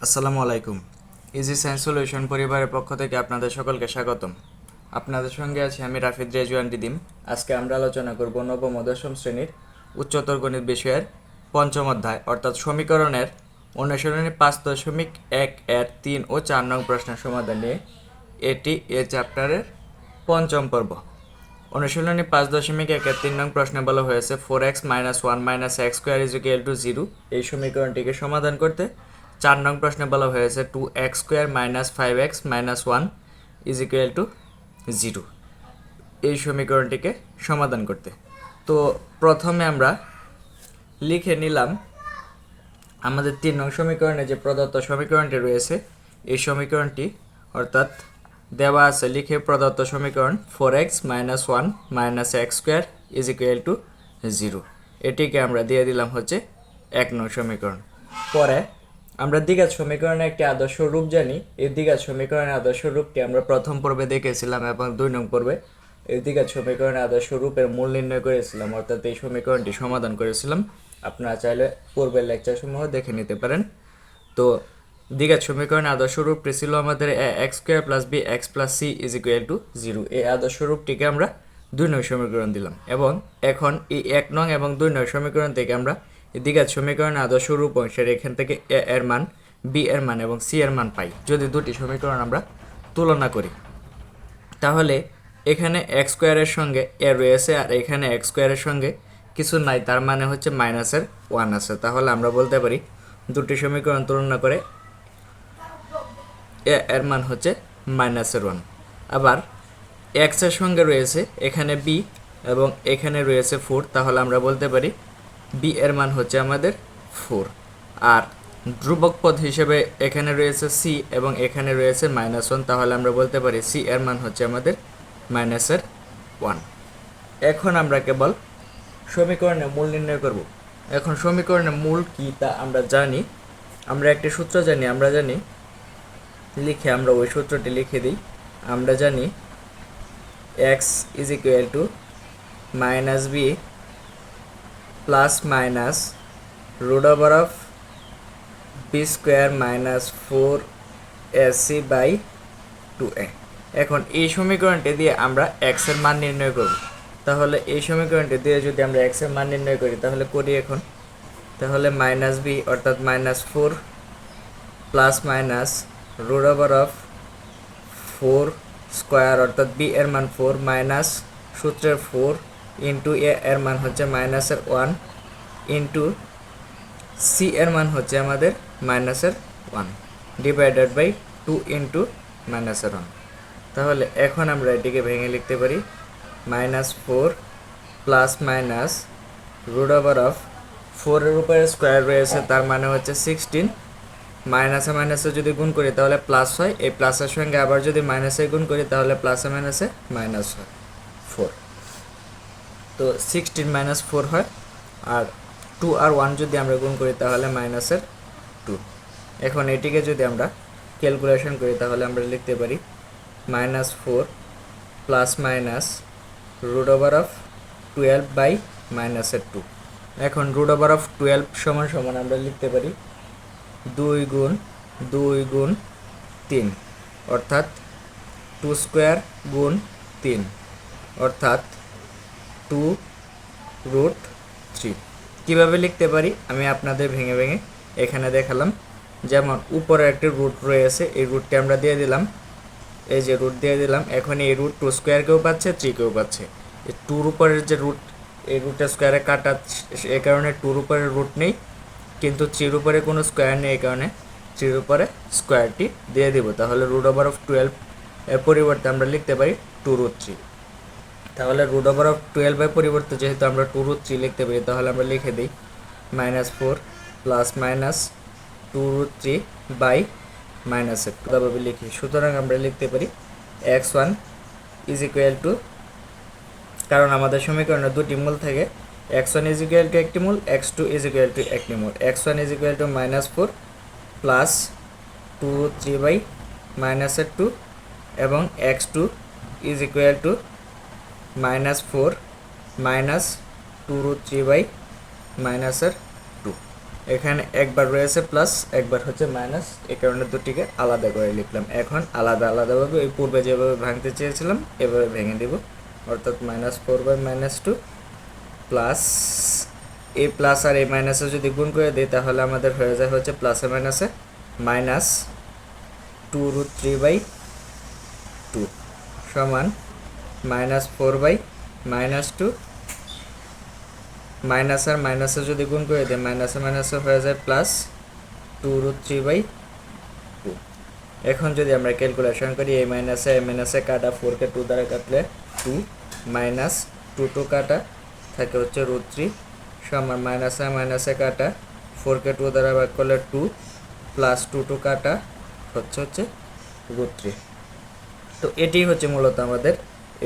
আসসালামু আলাইকুম। Easy science solution পরিবারের পক্ষ থেকে আপনাদের সকলকে স্বাগতম। আপনাদের সঙ্গে আছি আমি রাফিদ রেজওয়ান দিদিম। আজকে আমরা আলোচনা করব নবম ও দশম শ্রেণীর উচ্চতর গণিত বিষয়ের পঞ্চম অধ্যায় অর্থাৎ সমীকরণের অনুশীলনী 5.1 এর 3 ও 4 নং প্রশ্নের সমাধান নিয়ে। এটি এ চ্যাপ্টারের পঞ্চম পর্ব। অনুশীলনী 5.1 এর 3 নং প্রশ্নে বলা হয়েছে 4x-1 - x² = 0। এই সমীকরণটিকে সমাধান করতে 4 নং প্রশ্নে বলা হয়েছে 2x² - 5x - 1 = 0। এই সমীকরণটিকে সমাধান করতে তো প্রথমে আমরা লিখে নিলাম আমাদের 3 নং সমীকরণে যে প্রদত্ত সমীকরণটি রয়েছে এই সমীকরণটি অর্থাৎ দেওয়া আছে লিখে প্রদত্ত সমীকরণ 4x - 1 - x² = 0। এটিকে আমরা দিয়ে দিলাম হচ্ছে 1 নং সমীকরণ। পরে আমরা দ্বিঘাত সমীকরণের একটি আদর্শ রূপ জানি। এই দ্বিঘাত সমীকরণের আদর্শ রূপটি আমরা প্রথম পর্বে দেখেছিলাম এবং 2 নং পর্বে এই দ্বিঘাত সমীকরণের আদর্শ রূপের মূল নির্ণয় করেছিলাম, অর্থাৎ এই সমীকরণটি সমাধান করেছিলাম। আপনারা চাইলে পূর্বের লেকচারসমূহ দেখে নিতে পারেন। তো দ্বিঘাত সমীকরণের আদর্শ রূপটি ছিল আমাদের x² + bx + c = 0। এই আদর্শ রূপটিকে আমরা 2 নং সমীকরণ দিলাম এবং এখন এই 1 নং এবং 2 নং সমীকরণ থেকে আমরা এই দ্বিঘাত সমীকরণের আদর্শ রূপ অংশের এখান থেকে a এর মান, b এর মান এবং c এর মান পাই। যদি দুটি সমীকরণ আমরা তুলনা করি তাহলে এখানে x² এর সঙ্গে a রয়েছে আর এখানে x² এর সঙ্গে কিছু নাই, তার মানে হচ্ছে -1 আছে। তাহলে আমরা বলতে পারি দুটি সমীকরণ তুলনা করে a এর মান হচ্ছে -1। আবার x এর সঙ্গে রয়েছে এখানে b এবং এখানে রয়েছে 4, তাহলে আমরা বলতে পারি b এর মান হচ্ছে আমাদের 4। আর ধ্রুবক পদ হিসেবে এখানে রয়েছে c এবং এখানে রয়েছে -1, তাহলে আমরা বলতে পারি c এর মান হচ্ছে আমাদের -1। এখন আমরা কেবল সমীকরণের মূল নির্ণয় করব। এখন সমীকরণের মূল কি তা আমরা জানি। আমরা একটি সূত্র জানি, আমরা ওই সূত্রটি লিখে দিই। আমরা জানি x = -b + (b² - 4ac/2a)। এখন এই সমীকরণটি দিয়ে আমরা x এর মান নির্ণয় করব। তাহলে এই সমীকরণটি দিয়ে যদি আমরা x এর মান নির্ণয় করি তাহলে করি এখন। তাহলে -b অর্থাৎ -4 + (4² অর্থাৎ b এর মান 4 মাইনাস সূত্রের 4 ইন্টু a এর মান হচ্ছে -1 ইন্টু c এর মান হচ্ছে আমাদের -1 ডিভাইডেড বাই 2 ইন্টু -1। তাহলে এখন আমরা এটিকে ভেঙে লিখতে পারি -4 + (4) এর উপরে স্কোয়ার রয়েছে, তার মানে হচ্ছে 16। মাইনাসে মাইনাসে যদি গুণ করি তাহলে প্লাস হয়, এই প্লাসের সঙ্গে আবার যদি মাইনাসে গুণ করি তাহলে প্লাসে মাইনাসে মাইনাস হয় 4। তো 16 - 4 হয়, আর 2 আর 1 যদি আমরা গুণ করি তাহলে -2। এখন এটিকে যদি আমরা ক্যালকুলেশন করি তাহলে আমরা লিখতে পারি -4 + (12/-2) এখন (12) সমান আমরা লিখতে পারি 2 × 2 × 3 অর্থাৎ 2² × 3 অর্থাৎ 2√3। কীভাবে লিখতে পারি আমি আপনাদের ভেঙে ভেঙে এখানে দেখালাম। যেমন উপরে একটি রুট রয়েছে, এই রুটটি আমরা দিয়ে দিলাম, এই যে রুট দিয়ে দিলাম। এখন এই রুট 2² কেও পাচ্ছে, 3 কেও পাচ্ছে। এই 2-র উপরের যে রুট, এই রুটের স্কোয়ারে কাটা, এই কারণে 2-র উপরে রুট নেই, কিন্তু 3-র উপরে কোনো স্কোয়ার নেই, এই কারণে 3-র উপরে স্কোয়ারটি দিয়ে দিব। তাহলে (12) এর পরিবর্তে আমরা লিখতে পারি 2√3। তাহলে (12) এর পরিবর্তে যেহেতু আমরা 2√3 লিখতে পারি তাহলে আমরা লিখে দিই -4 + (2√3/-1) লিখি। সুতরাং আমরা লিখতে পারি x1 = কারণ আমাদের সমীকরণে দুটি মূল থাকে, x1 = একটি মূল, x2 = একটি মূল। x1 = -4 প্লাস 2√3/-2 এবং x2 = -4 - (2√3/-2) এখানে একবার রয়েছে প্লাস, একবার হচ্ছে মাইনাস, এই কারণে দুটিকে আলাদা করে লিখলাম। এখন আলাদা আলাদাভাবে ওই পূর্বে যেভাবে ভাঙতে চেয়েছিলাম এভাবে ভেঙে দেব, অর্থাৎ -4/-2 প্লাস এই প্লাস আর এই মাইনাসে যদি গুণ করে দিই তাহলে আমাদের হয়ে যায় হচ্ছে প্লাসে মাইনাসে -2√3/2 সমান -4/-2, মাইনাস আর মাইনাসে যদি গুণ করে দিই মাইনাসে মাইনাসে হয়ে যায় প্লাস 2√3/2। এখন যদি আমরা ক্যালকুলেশন করি এই মাইনাসে কাটা, 4কে 2 দ্বারা কাটলে 2 মাইনাস 2 কাটা থাকে হচ্ছে √3 সমান মাইনাসে কাটা 4কে 2 দ্বারা ভাগ করলে 2 প্লাস 2 কাটা হচ্ছে √3। তো এটি হচ্ছে মূলত আমাদের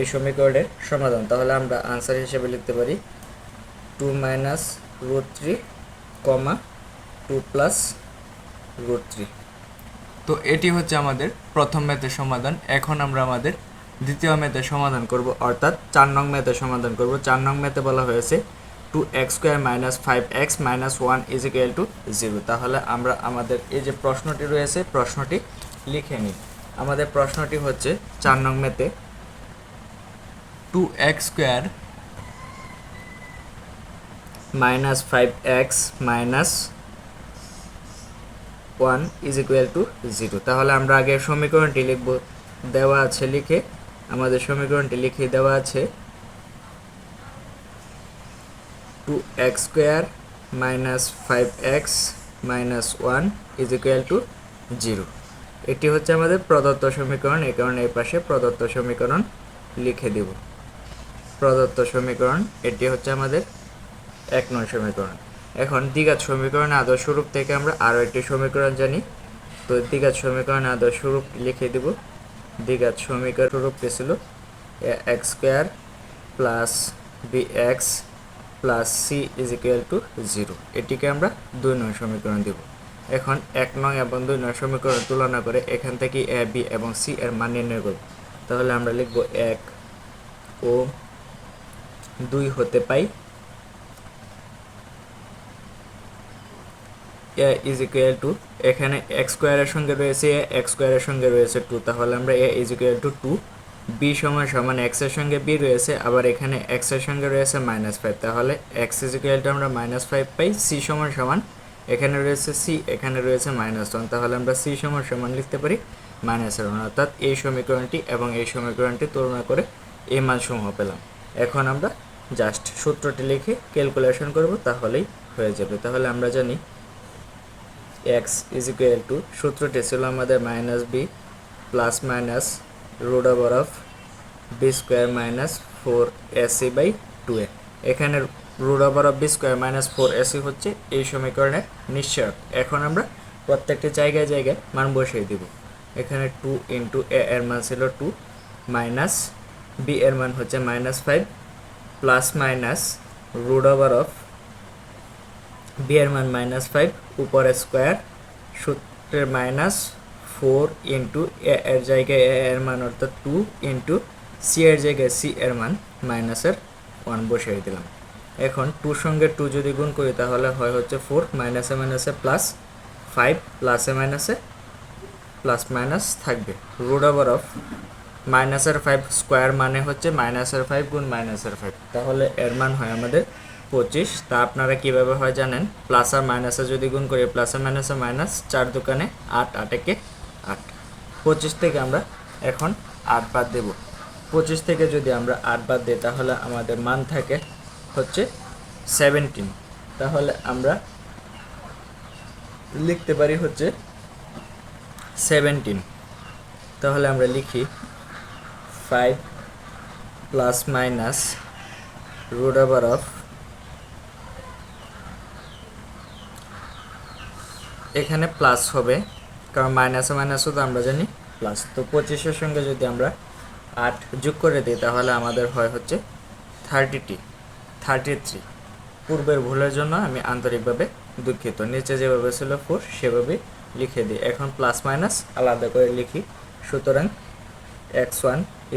এই সমীকরণের সমাধান। তাহলে আমরা আনসার হিসেবে লিখতে পারি 2 মাইনাস √3, 2 প্লাস √3। তো এটি হচ্ছে আমাদের প্রথম ম্যাথের সমাধান। এখন আমরা আমাদের দ্বিতীয় ম্যাথের সমাধান করব, অর্থাৎ 4 নং ম্যাথের সমাধান করব। 4 নং ম্যাথে বলা হয়েছে 2x² - 5x - 1 = 0। তাহলে আমরা আমাদের এই যে প্রশ্নটি রয়েছে প্রশ্নটি লিখে নিই। আমাদের প্রশ্নটি হচ্ছে 4 নং ম্যাথে 2x² - 5x - 1 = 0। তাহলে আমরা আগে সমীকরণটি লিখব, দেওয়া আছে লিখে আমাদের সমীকরণটি লিখে দেওয়া আছে 2x² - 5x - 1 = 0। এটি হচ্ছে আমাদের প্রদত্ত সমীকরণ, এই কারণে এই পাশে প্রদত্ত সমীকরণ লিখে দেব। প্রদত্ত সমীকরণ এটি হচ্ছে আমাদের 1 নং সমীকরণ। এখন দ্বিঘাত সমীকরণের আদর্শ রূপ থেকে আমরা আরও একটি সমীকরণ জানি। তো দ্বিঘাত সমীকরণের আদর্শ রূপ লিখে দেব। দ্বিঘাত সমীকরণ রূপটি ছিল ax² plus bx plus c = 0। এটিকে আমরা 2 নং সমীকরণ দেব। এখন 1 নং এবং 2 নং সমীকরণ তুলনা করে এখান থেকে a, b এবং c এর মান নির্ণয় করব। তাহলে আমরা লিখব 1 ও 2 হতে পাই a = এখানে x² এর সঙ্গে রয়েছে a, x² এর সঙ্গে রয়েছে 2, তাহলে আমরা a = 2, b সমান x এর সঙ্গে b রয়েছে, আবার এখানে x এর সঙ্গে রয়েছে -5, তাহলে x = আমরা -5 পাই। c সমান এখানে রয়েছে c, এখানে রয়েছে -1, তাহলে আমরা c সমান লিখতে পারি -1, অর্থাৎ এই সমীকরণটি এবং এই সমীকরণটি তুলনা করে এই মানসমূহ পেলাম। এখন আমরা জাস্ট সূত্রটি লিখে ক্যালকুলেশন করব, তাহলেই হয়ে যাবে। তাহলে আমরা জানি x = সূত্রটি ছিল আমাদের -b plus minus √b² - 4ac/2a। এখানে √b² - 4ac হচ্ছে এই সমীকরণের নিশ্চয়ক। এখন আমরা প্রত্যেকটি জায়গায় জায়গায় মান বসিয়ে দিব। এখানে 2 * a এর মান ছিল 2, মাইনাস b এর মান হচ্ছে -5, প্লাস মাইনাস b এর মান -5 উপরে স্কোয়ার, সূত্রের -4 * a এর জায়গায় a এর মান অর্থাৎ 2 * c এর জায়গায় c এর মান -1 বসিয়ে দিলাম। এখন 2 সঙ্গে 2 যদি গুণ করি তাহলে হয় হচ্ছে 4, মাইনাসে মাইনাসে প্লাস 5, প্লাসে মাইনাসে প্লাস মাইনাস থাকবে -5 স্কোয়ার মানে হচ্ছে -5 গুণ -5, তাহলে এর মান হয় আমাদের 25। তা আপনারা কিভাবে হয় জানেন, প্লাস আর মাইনাসে যদি গুণ করি প্লাসে মাইনাসে মাইনাস, 4 দোকানে 8, 8 একে 8। 25 থেকে আমরা এখন 8 বাদ দেব। 25 থেকে যদি আমরা 8 বাদ দিই তাহলে আমাদের মান থাকে হচ্ছে 17। তাহলে আমরা লিখতে পারি হচ্ছে 17। তাহলে আমরা লিখি 5 প্লাস মাইনাস √, এখানে প্লাস হবে কারণ মাইনাসে মাইনাসও তো আমরা জানি প্লাস। তো 25-এর সঙ্গে যদি আমরা 8 যোগ করে দিই তাহলে আমাদের হয় হচ্ছে 33। পূর্বের ভুলের জন্য আমি আন্তরিকভাবে দুঃখিত। নিচে যেভাবে ছিল 4 সেভাবে লিখে দিই। এখন প্লাস মাইনাস আলাদা করে লিখি। সুতরাং x1 =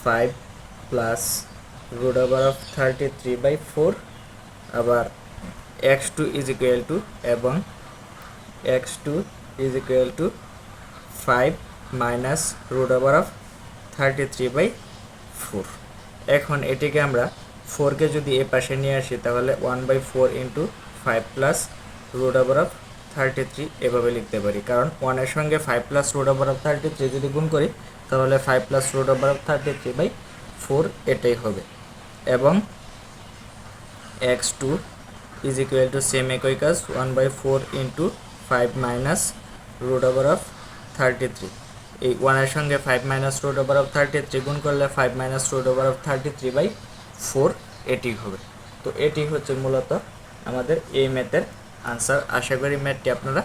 5 প্লাস √33/4, আবার x2 ইজ ইকুয়াল টু এবং x2 is equal to 5 minus root over of 33/4। এখন এটিকে আমরা 4কে যদি এ পাশে নিয়ে আসি তাহলে 1/4 into 5 plus root over of 33 এভাবে লিখতে পারি, কারণ 1 এর সঙ্গে 5 প্লাস রুট ওভার অফ 33 যদি গুণ করি তাহলে 5 প্লাস রুট ওভার অফ 33/4 এটাই হবে। এবং x2 is equal to same একই কাজ 1/4 into 5 minus root over of 33। এই 1 এর সঙ্গে 5 মাইনাস রুট ওভার অফ 33 গুণ করলে 5 মাইনাস রুট ওভার অফ 33/4 এটি হবে। তো এটি হচ্ছে মূলত আমাদের এই ম্যাথের আনসার। আশা করি ম্যাথটি আপনারা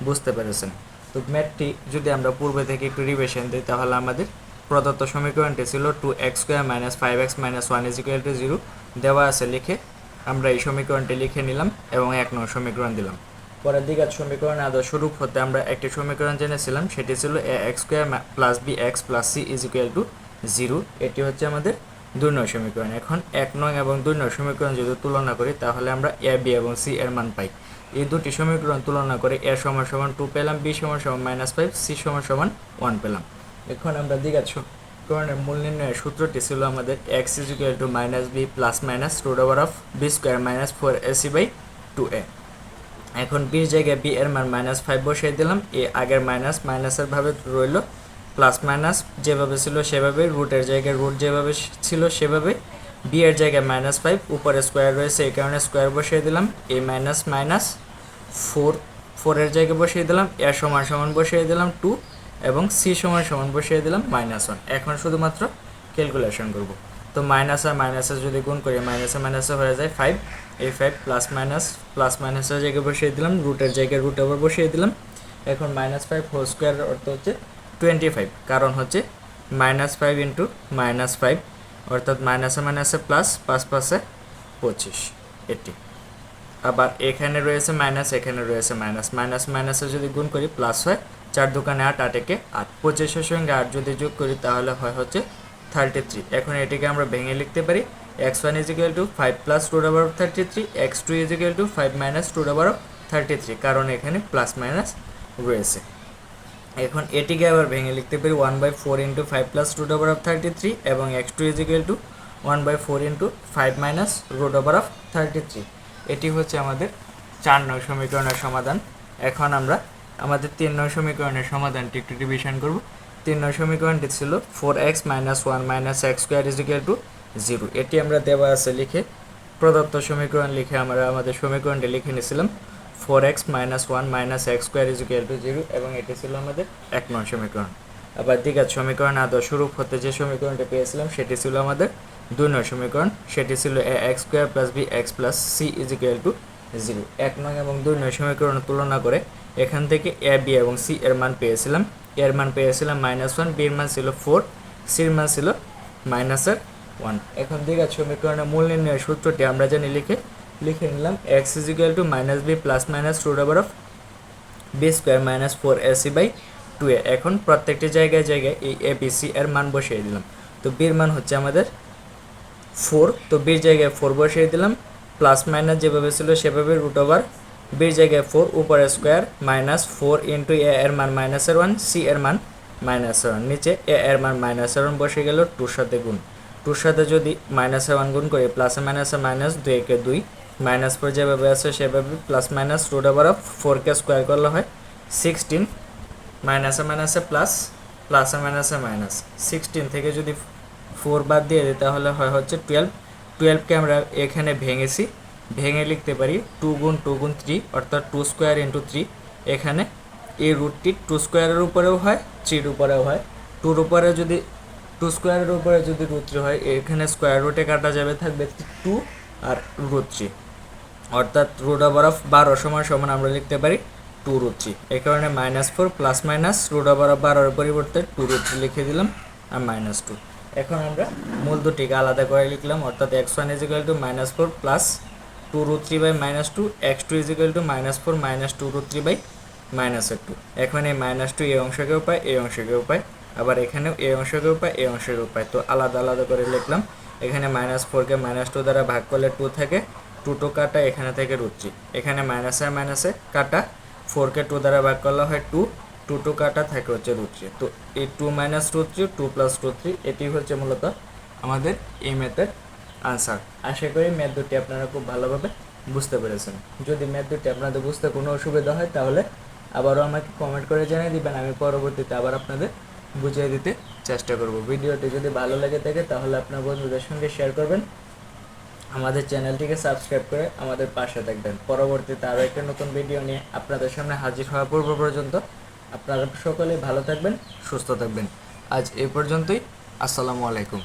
বুঝতে পেরেছেন। তো ম্যাথটি যদি আমরা পূর্বে থেকে একটু রিভিশন দিই তাহলে আমাদের প্রদত্ত সমীকরণটি ছিল 2x² - 5x - 1 = 0 দেওয়া আছে লিখে আমরা এই সমীকরণটি লিখে নিলাম এবং 1 নং সমীকরণ দিলাম। পরের দ্বিঘাত সমীকরণ আদর্শ রূপ হতে আমরা একটি সমীকরণ জেনেছিলাম, সেটি ছিল ax² + bx + c = 0। এটি হচ্ছে আমাদের 2 নং সমীকরণ। এখন 1 নং এবং 2 নং সমীকরণ যদি তুলনা করি তাহলে আমরা a b এবং c এর মান পাই। এই দুটি সমীকরণ তুলনা করে a = 2 পেলাম, b = -5, c = 1 পেলাম। এখন আমরা দ্বিঘাত সমীকরণের মূল নির্ণয়ের সূত্রটি ছিল আমাদের x = -b ± √b² - 4ac/2a। এখন b এর জায়গায় b এর মান -5 বসিয়ে দিলাম, এ আগের মাইনাসের ভাবে রইল, প্লাস মাইনাস যেভাবে ছিল সেভাবে, রুটের জায়গায় রুট যেভাবে ছিল সেভাবে, b এর জায়গায় -5, উপরে স্কোয়ার রয়েছে এই কারণে স্কোয়ার বসিয়ে দিলাম, a মাইনাস 4 এর জায়গায় বসিয়ে দিলাম, a সমান বসিয়ে দিলাম 2 এবং c সমান বসিয়ে দিলাম -1। এখন শুধুমাত্র ক্যালকুলেশন করব। তো মাইনাস আর মাইনাসে যদি গুণ করি মাইনাসে হয়ে যায় 5, এই 5 প্লাস মাইনাসের জায়গায় বসিয়ে দিলাম, রুটের জায়গায় রুট ওভার বসিয়ে দিলাম। এখন -5 হোল স্কোয়ারের অর্থ হচ্ছে 25, কারণ হচ্ছে -5 ইন্টু -5 অর্থাৎ মাইনাসে প্লাস, 5 5 25 এটি। আবার এখানে রয়েছে মাইনাস, এখানে রয়েছে মাইনাসে যদি গুণ করি প্লাস হয়, 4 দোকানে 8, 8 একে 8, 25-এর সঙ্গে 8 যদি যোগ করি তাহলে হয় হচ্ছে 33। এখন এটিকে আমরা ভেঙে লিখতে পারি x1 = 5 + √33, x2 = 5 - √33, কারণ এখানে প্লাস মাইনাস রয়েছে। এখন এটিকে আবার ভেঙে লিখতে পারি 1/4 × 5 + √33 এবং x2 = 1/4 × 5 - √33। এটি হচ্ছে আমাদের 4 নং সমীকরণের সমাধান। এখন আমরা আমাদের 3 নং সমীকরণের সমাধানটি একটু রিভিশন করব। 3 নং সমীকরণটি ছিল 4x - 1 - x² = 0। এটি আমরা দেওয়া আছে লিখে প্রদত্ত সমীকরণ লিখে আমরা আমাদের সমীকরণটি লিখে নিয়েছিলাম 4x - 1 - x² = 0 এবং এটি ছিল আমাদের 1 নং সমীকরণ। আবার দ্বিঘাত সমীকরণ আদর্শ রূপ হতে যে সমীকরণটি পেয়েছিলাম সেটি ছিল আমাদের 2 নং সমীকরণ, সেটি ছিল ax² + bx + c = 0। 1 নং এবং 2 নং সমীকরণ তুলনা করে এখান থেকে a b এবং c এর মান পেয়েছিলাম। এর মান পেয়েছিলাম -1, b এর মান ছিল 4, c এর মান ছিল -1। এখন দ্বিঘাত সমীকরণের মূল নির্ণয়ের সূত্রটি আমরা জানি লিখে নিলাম x = -b ± √b² - 4ac/2a। এখন প্রত্যেকটি জায়গায় এই a b c এর মান বসিয়ে দিলাম। তো b এর মান হচ্ছে আমাদের 4, তো b এর জায়গায় 4 বসিয়ে দিলাম, প্লাস মাইনাস যেভাবে ছিল সেভাবে √b এর জায়গায় 4, উপরে স্কোয়ার -4 × a এর মান -1, c এর মান -1, নিচে a এর মান -1 বসে গেল 2 সাথে গুণ, 2 সাথে যদি -1 গুণ করি প্লাসে মাইনাসে মাইনাস, 2 একে 2, -4 যেভাবে আছে সেভাবে প্লাস মাইনাস √4কে স্কোয়ার করলে হয় 16, মাইনাসে প্লাস, প্লাসে মাইনাসে মাইনাস, 16 থেকে যদি 4 বাদ দিয়ে দিই তাহলে হয় হচ্ছে 12কে আমরা এখানে ভেঙে লিখতে পারি 2 × 2 × 3 অর্থাৎ 2² × 3। এখানে এই রুটটি 2² উপরেও হয়, 3 উপরেও হয়। 2 উপরে যদি 2² উপরে যদি √3 হয়, এখানে স্কোয়ার রুটে কাটা যাবে, থাকবে 2 আর √3, অর্থাৎ √12 সমান আমরা লিখতে পারি 2√3। এই কারণে -4 প্লাস মাইনাস √12 এর পরিবর্তে 2√3 লিখে দিলাম আর -2। এখন আমরা মূল দুটিকে আলাদা করে লিখলাম, অর্থাৎ x1 = -4 প্লাস 2√3/-2, x2 = -4 - 2√3/-2। এখন এই -2 এই অংশকেও পাই, এই অংশকেও পাই, আবার এখানেও এই অংশকেও পাই, এই অংশকেও পাই। তো আলাদা করে লিখলাম। এখানে -4কে -2 দ্বারা ভাগ করলে 2 থাকে, 2 কাটা, এখানে থেকে √3, এখানে মাইনাসে মাইনাসে কাটা, 4কে 2 দ্বারা ভাগ করলে হয় 2, 2 কাটা থাকে হচ্ছে √3। তো এই 2 - √3, 2 + √3, এটি হচ্ছে মূলত আমাদের এই ম্যাথের আনসার। আশা করি ম্যাথ দুটি আপনারা খুব ভালোভাবে বুঝতে পেরেছেন। যদি ম্যাথ দুটি আপনাদের বুঝতে কোনো অসুবিধা হয় তাহলে আবারও আমাকে কমেন্ট করে জানিয়ে দিবেন, আমি পরবর্তীতে আবার আপনাদের বুঝিয়ে দিতে চেষ্টা করব। ভিডিওটি যদি ভালো লাগে থাকে তাহলে আপনার বন্ধুদের সঙ্গে শেয়ার করবেন, আমাদের চ্যানেলটিকে সাবস্ক্রাইব করে আমাদের পাশে থাকবেন। পরবর্তীতে আরও একটা নতুন ভিডিও নিয়ে আপনাদের সামনে হাজির হওয়া পূর্ব পর্যন্ত আপনারা সকলেই ভালো থাকবেন, সুস্থ থাকবেন। আজ এই পর্যন্তই। আসসালামু আলাইকুম।